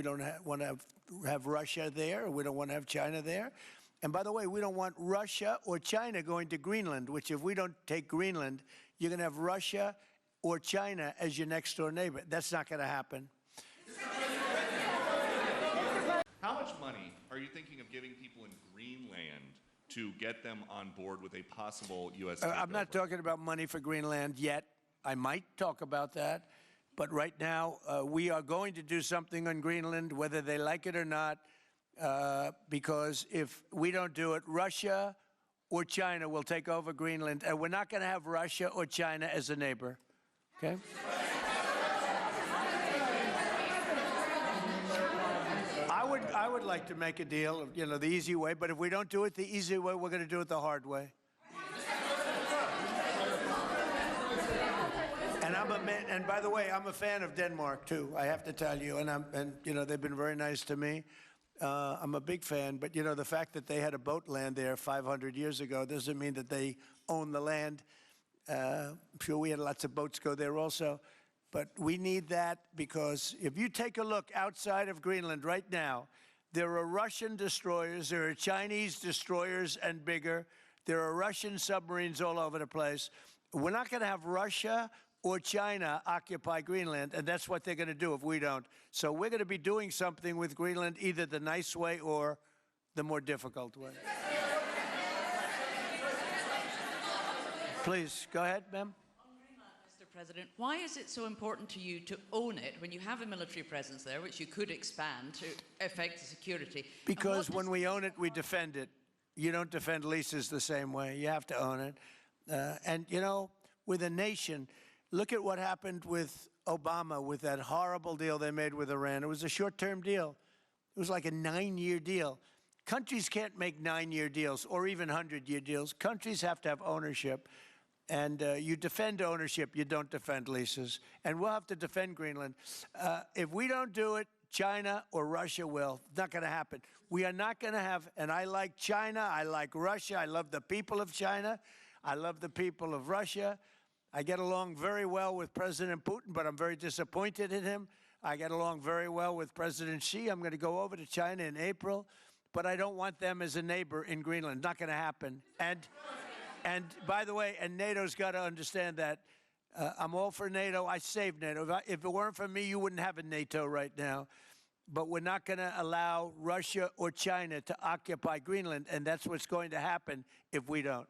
We don't want to have Russia there. We don't want to have China there. And by the way, we don't want Russia or China going to Greenland, which if we don't take Greenland, you're going to have Russia or China as your next door neighbor. That's not going to happen. How much money are you thinking of giving people in Greenland to get them on board with a possible U.S. takeover? I'm not talking about money for Greenland yet. I might talk about that. But right now, we are going to do something on Greenland, whether they like it or not, because if we don't do it, Russia or China will take over Greenland, and we're not going to have Russia or China as a neighbor. Okay? I would like to make a deal, you know, the easy way, but if we don't do it the easy way, we're going to do it the hard way. And by the way, I'm a fan of Denmark too. I have to tell you, and you know, they've been very nice to me. I'm a big fan, but you know, the fact that they had a boat land there 500 years ago doesn't mean that they own the land. I'm sure we had lots of boats go there also, but we need that because if you take a look outside of Greenland right now, there are Russian destroyers, there are Chinese destroyers and bigger, there are Russian submarines all over the place. We're not going to have Russia or China occupy Greenland, and that's what they're going to do if we don't. So we're going to be doing something with Greenland, either the nice way or the more difficult way. Please, go ahead, ma'am. On Greenland, Mr. President, why is it so important to you to own it when you have a military presence there, which you could expand to affect the security? Because when we own it, we defend it. You don't defend leases the same way. You have to own it. And, you know, with a nation, look at what happened with Obama, with that horrible deal they made with Iran. It was a short-term deal. It was like a 9-year deal. Countries can't make 9-year deals or even 100-year deals. Countries have to have ownership. And you defend ownership, you don't defend leases. And we'll have to defend Greenland. If we don't do it, China or Russia will. It's not going to happen. We are not going to have, and I like China, I like Russia, I love the people of China, I love the people of Russia. I get along very well with President Putin, but I'm very disappointed in him. I get along very well with President Xi. I'm going to go over to China in April, but I don't want them as a neighbor in Greenland. Not going to happen. And by the way, and NATO's got to understand that. I'm all for NATO. I saved NATO. If it weren't for me, you wouldn't have a NATO right now. But we're not going to allow Russia or China to occupy Greenland, and that's what's going to happen if we don't.